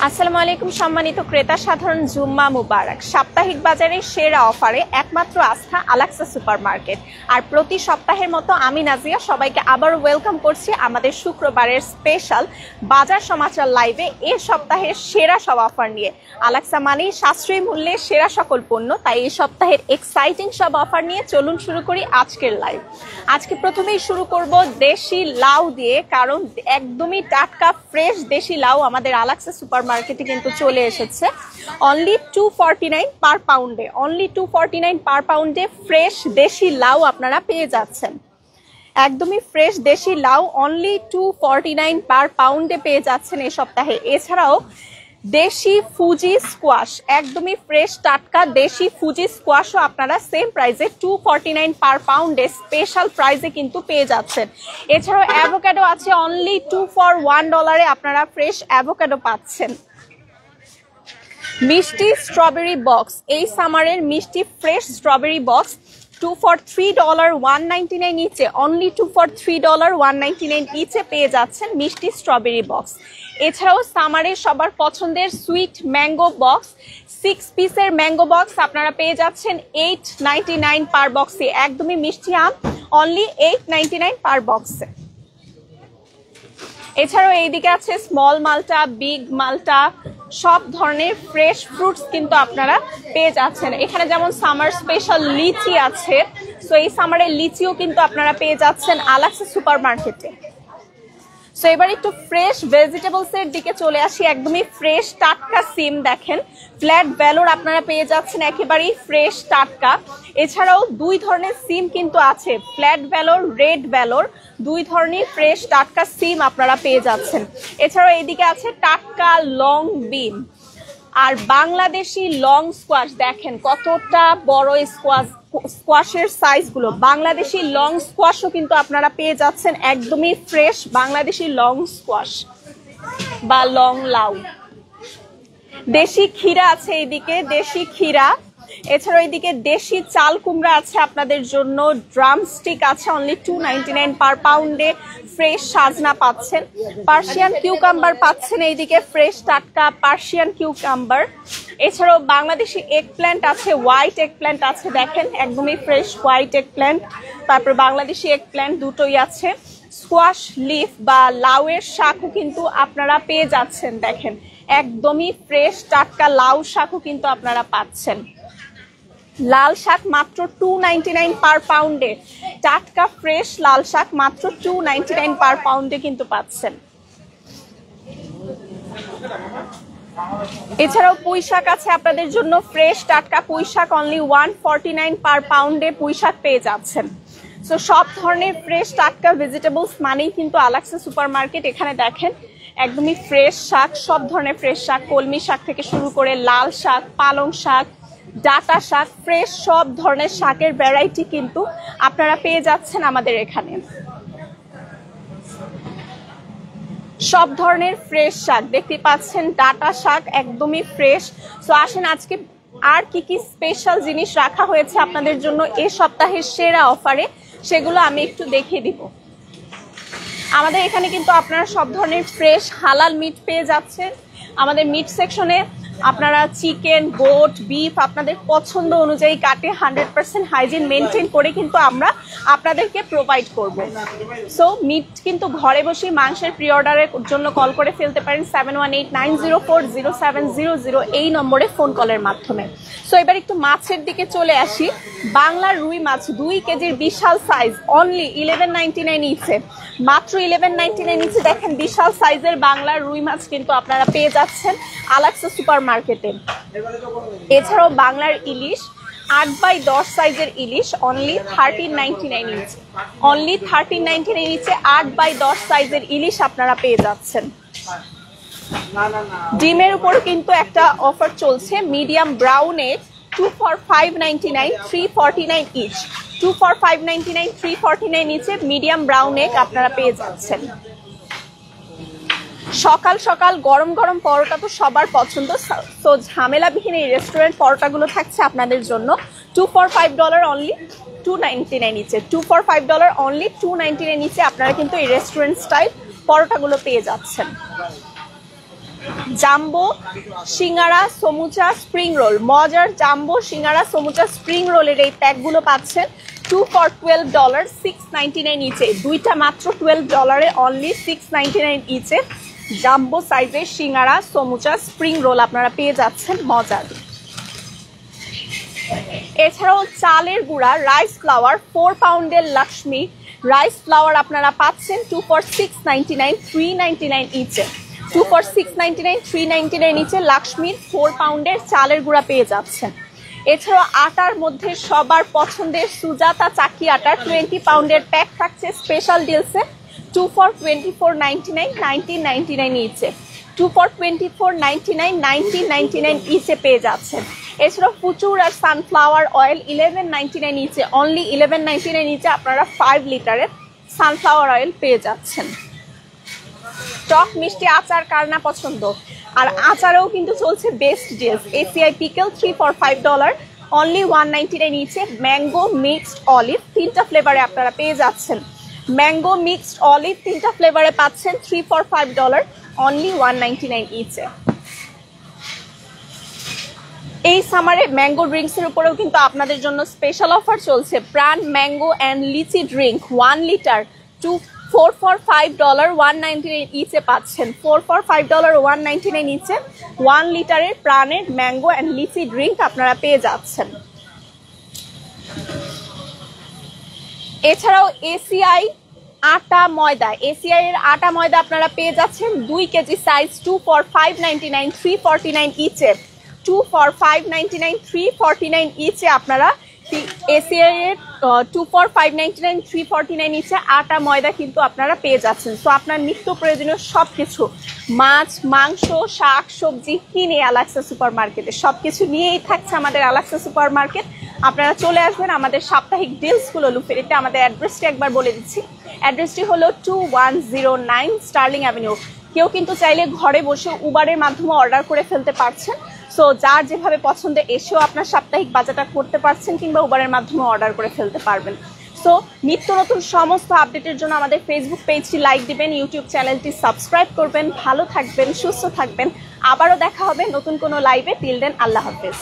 আসসালামু আলাইকুম সম্মানিত ক্রেতা সাধারণ জুম্মা মুবারক। সাপ্তাহিক বাজারে সেরা অফারে একমাত্র আস্থা আলাক্সা সুপারমার্কেট। আর প্রতি সপ্তাহের মতো আমি নাজিয়া সবাইকে আবারও ওয়েলকাম করছি আমাদের শুক্রবারের স্পেশাল বাজার সমাচার লাইভে। এই সপ্তাহের সেরা সব অফার নিয়ে। আলাক্সা মানেই সাশ্রয়ী মূল্যে সেরা সকল পণ্য, তাই এই সপ্তাহের এক্সাইটিং সব অফার নিয়ে চলুন শুরু করি আজকের লাইভ। আজকে প্রথমেই শুরু করব দেশি লাউ দিয়ে, কারণ একদমই টাটকা ফ্রেশ দেশি লাউ আমাদের আলাক্সা সুপারমার্কেটে কিন্তু চলে এসেছে। অনলি 249 পার পাউন্ডে, অনলি 249 পার পাউন্ডে ফ্রেশ দেশি লাউ আপনারা পেয়ে যাচ্ছেন। একদমই ফ্রেশ দেশি লাউ অনলি 249 পার পাউন্ডে পেয়ে যাচ্ছেন এই সপ্তাহে। এছাড়াও দেশি ফুজি স্কোয়াশ, একদমই ফ্রেশ টাটকা দেশি ফুজি স্কোয়াশও আপনারা সেম প্রাইসে 249 পার পাউন্ডে স্পেশাল প্রাইসে কিন্তু পেয়ে যাচ্ছেন। এছাড়াও অ্যাভোকাডো আছে অনলি $2 for $1 আপনারা ফ্রেশ অ্যাভোকাডো পাচ্ছেন। মিষ্টি স্ট্রবেরি বক্স, এই সামারের মিষ্টি ফ্রেশ স্ট্রবেরি বক্স 2 for $3 $1.99 ইচে, অনলি 2 for $3 $1.99 ইচে পেয়ে যাচ্ছেন মিষ্টি স্ট্রবেরি বক্স। এছাড়াও সামারের সবার পছন্দের সুইট ম্যাঙ্গো বক্স 6 পিসের ম্যাঙ্গো বক্স আপনারা পেয়ে যাচ্ছেন $8.99 পার বক্সে। একদমই মিষ্টি আম অনলি $8.99 পার বক্সে। এছাড়াও এইদিকে আছে স্মল মালটা, বিগ মালটা, সব ধরনের ফ্রেশ ফ্রুটস কিন্তু আপনারা পেয়ে যাচ্ছেন। এখানে যেমন সামার স্পেশাল লিচি আছে, সো এই সামারের লিচিও কিন্তু আপনারা পেয়ে যাচ্ছেন আলাক্সা সুপারমার্কেটে। সো এবার একটু ফ্রেশ ভেজিটেবলস এর দিকে চলে আসি। একদমই ফ্রেশ টাটকা সিম দেখেন, ফ্ল্যাট ভ্যালোর আপনারা পেয়ে যাচ্ছেন একেবারেই ফ্রেশ টাটকা। এছাড়াও দুই ধরনের সিম কিন্তু আছে, ফ্ল্যাট ভ্যালোর, রেড ভ্যালোর, দুই ধরনের ফ্রেশ টাটকা সিম আপনারা পেয়ে যাচ্ছেন। এছাড়াও এদিকে আছে টাটকা লং বিন আর বাংলাদেশি লং স্কোয়াশ, দেখেন কতটা বড় স্কোয়াশের সাইজগুলো। বাংলাদেশি লং স্কোয়াশও কিন্তু আপনারা পেয়ে যাচ্ছেন একদমই ফ্রেশ বাংলাদেশি লং স্কোয়াশ বা লং লাউ। দেশি ক্ষীরা আছে এইদিকে, দেশি ক্ষীরা। এছাড়াও এইদিকে দেশি চাল কুমড়া আছে আপনাদের জন্য, ড্রাম স্টিক আছে অনলি $2.99 পার পাউন্ডে, ফ্রেশ সাজনা পাচ্ছেন, পার্সিয়ান কিউকাম্বার পাচ্ছেন এইদিকে ফ্রেশ টাটকা পার্সিয়ান কিউকাম্বার। এছাড়াও বাংলাদেশি এগ প্ল্যান্ট আছে, হোয়াইট এগ প্ল্যান্ট আছে, দেখেন একদমই ফ্রেশ হোয়াইট এগ প্ল্যান্ট, তারপর বাংলাদেশি এগ প্ল্যান্ট দুটোই আছে। স্কোয়াশ লিফ বা লাউয়ের শাকও কিন্তু আপনারা পেয়ে যাচ্ছেন, দেখেন একদমই ফ্রেশ টাটকা লাউ শাকও কিন্তু আপনারা পাচ্ছেন। লাল শাক মাত্র $2.99 পার পাউন্ডে, টাটকা ফ্রেশ লাল শাক মাত্র $2.99 পার পাউন্ডে কিন্তু পাচ্ছেন। এছাড়াও পুঁই শাক আছে আপনাদের জন্য, ফ্রেশ টাটকা পুঁই শাক অনলি $149 পার পাউন্ডে পুঁই শাক পেয়ে যাচ্ছেন। সো সব ধরনের ফ্রেশ টাটকা ভেজিটেবলস মানেই কিন্তু আলাক্সা সুপারমার্কেট। এখানে দেখেন একদমই ফ্রেশ শাক, সব ধরনের ফ্রেশ শাক, কলমি শাক থেকে শুরু করে লাল শাক, পালং শাক, ডাটা শাক, ফ্রেশ সব ধরনের শাকের ভ্যারাইটি কিন্তু আপনারা পেয়ে যাচ্ছেন আমাদের এখানে। সব ধরনের ফ্রেশ শাক দেখতে পাচ্ছেন, ডাটা শাক একদমই ফ্রেশ। সো আসেন আজকে আর কি কি স্পেশাল জিনিস রাখা হয়েছে আপনাদের জন্য এই সপ্তাহের সেরা অফারে, সেগুলো আমি একটু দেখিয়ে দিব। আমাদের এখানে কিন্তু আপনারা সব ধরনের ফ্রেশ হালাল মিট পেয়ে যাচ্ছেন। আমাদের মিট সেকশনে আপনারা চিকেন, গোট, বিফ আপনাদের পছন্দ অনুযায়ী কাটে 100% হাইজিন মেনটেন করে কিন্তু আমরা আপনাদেরকে প্রোভাইড করব। সো মিট কিন্তু ঘরে বসে মাংসের প্রি অর্ডারের জন্য কল করে ফেলতে পারেন 7189040700 এই নম্বরে ফোন কলের মাধ্যমে। সো এবার একটু মাছের দিকে চলে আসি। বাংলার রুই মাছ 2 কেজির বিশাল সাইজ অনলি $11.99 ইচে, মাত্র $11.99 ইচে। দেখেন বিশাল সাইজের বাংলার রুই মাছ কিন্তু আপনারা পেয়ে যাচ্ছেন আলাক্সা সুপারমার্কেটে। এছাড়াও বাংলার ইলিশ 8x10 সাইজের ইলিশ অনলি $13.99 ইচে, অনলি $13.99 ইচে 8x10 সাইজের ইলিশ আপনারা পেয়ে যাচ্ছেন। ডিমের উপরও কিন্তু একটা অফার চলছে, medium brown egg 2 for $5.99 $3.49 each, 2 for $5.99 $3.49 ইচে মিডিয়াম ব্রাউন এগ আপনারা পেয়ে যাচ্ছেন। সকাল সকাল গরম গরম পরোটা তো সবার পছন্দ, তো ঝামেলাবিহীন এই রেস্টুরেন্ট পরোটাগুলো থাকছে আপনাদের জন্য 2 for $5 অনলি $2.99 ইচে, 2 for $5 অনলি $2.99 ইচে আপনারা কিন্তু এই রেস্টুরেন্ট স্টাইল পরোটাগুলো পেয়ে যাচ্ছেন। জাম্বো সিঙ্গারা সমুচা স্প্রিং রোল, মজার জাম্বো সিঙ্গারা সমুচা স্প্রিং রোলের এই প্যাকগুলো পাচ্ছেন 2 for $12, $6.99 ইচে। দুইটা মাত্র $12 অনলি, $6.99 ইচে জাম্বো সাইজের সিঙ্গারা সমুচা স্প্রিং রোল আপনারা পেয়ে যাচ্ছেন মজার। এছাড়াও চালের গুঁড়া রাইস ফ্লাওয়ার 4 পাউন্ডের লক্ষ্মী রাইস ফ্লাওয়ার আপনারা পাচ্ছেন 2 for $6.99, $3.99 ইচে। 2 for $6.99, $3.99 ইচে লক্ষ্মীর 4 পাউন্ডের চালের গুঁড়া পেয়ে যাচ্ছেন। এছাড়াও আটার মধ্যে সবার পছন্দের সুজাতা চাকি আটা 20 পাউন্ডের প্যাক থাকছে স্পেশাল ডিলসে 2 for $24.99, $19.99 ইচে। 2 for $24.99, $19.99 ইচে পেয়ে যাচ্ছেন। এছাড়াও প্রচুর আর সানফ্লাওয়ার অয়েল $11.99 ইচে, অনলি $11.99 ইচে আপনারা 5 লিটারের সানফ্লাওয়ার অয়েল পেয়ে যাচ্ছেন। টক মিষ্টি আচার কার না পছন্দ, আর আচারেও কিন্তু চলছে best deals. ACI pickle 3 for $5, only $1.99 ইচে। ম্যাঙ্গো মিক্সড অলিভ 3টা ফ্লেভারে আপনারা পেয়ে যাচ্ছেন। ম্যাঙ্গো মিক্সড অলিভ 3টা ফ্লেভারে পাচ্ছেন 3 for $5, অনলি $1.99 ইচে। এই সামারে ম্যাঙ্গো ড্রিঙ্কসের উপরেও কিন্তু আপনাদের জন্য স্পেশাল অফার চলছে। Pran mango and lychee drink 1 litre 4 for $5, $1.99 each পাচ্ছেন। 4 for $5, $1.99 ইচে 1 লিটারের প্রাণের ম্যাঙ্গো অ্যান্ড লিচি ড্রিঙ্ক আপনারা পেয়ে যাচ্ছেন। এছাড়াও ACI আটা ময়দা, ACI এর আটা ময়দা আপনারা পেয়ে যাচ্ছেন 2 কেজি সাইজ 2 for $5.99, $3.49 ইচে। 2 for $5.99, $3.49 ইচে আপনারা ACI এর 2 for $5.99, $3.49 ইচে আটা ময়দা কিন্তু আপনারা পেয়ে যাচ্ছেন। সো আপনার নিত্য প্রয়োজনীয় সবকিছু মাছ মাংস শাক সবজি কিনে আলাক্সা সুপার মার্কেটে সবকিছু নিয়েই থাকছে আমাদের আলাক্সা সুপার মার্কেট। আপনারা চলে আসবেন আমাদের সাপ্তাহিক ডিলসগুলো লুফে নিতে। আমাদের অ্যাড্রেসটি একবার বলে দিচ্ছি, অ্যাড্রেসটি হলো 2109 স্টার্লিং অ্যাভিনিউ। কেউ কিন্তু চাইলে ঘরে বসে উবারের মাধ্যমে অর্ডার করে ফেলতে পারছেন। সো যার যেভাবে পছন্দ এসেও আপনার সাপ্তাহিক বাজারটা করতে পারছেন কিংবা উবারের মাধ্যমে অর্ডার করে ফেলতে পারবেন। সো নিত্য নতুন সমস্ত আপডেটের জন্য আমাদের ফেসবুক পেজটি লাইক দিবেন, ইউটিউব চ্যানেলটি সাবস্ক্রাইব করবেন। ভালো থাকবেন, সুস্থ থাকবেন। আবারও দেখা হবে নতুন কোনো লাইভে। টিল দেন আল্লাহ হাফেজ।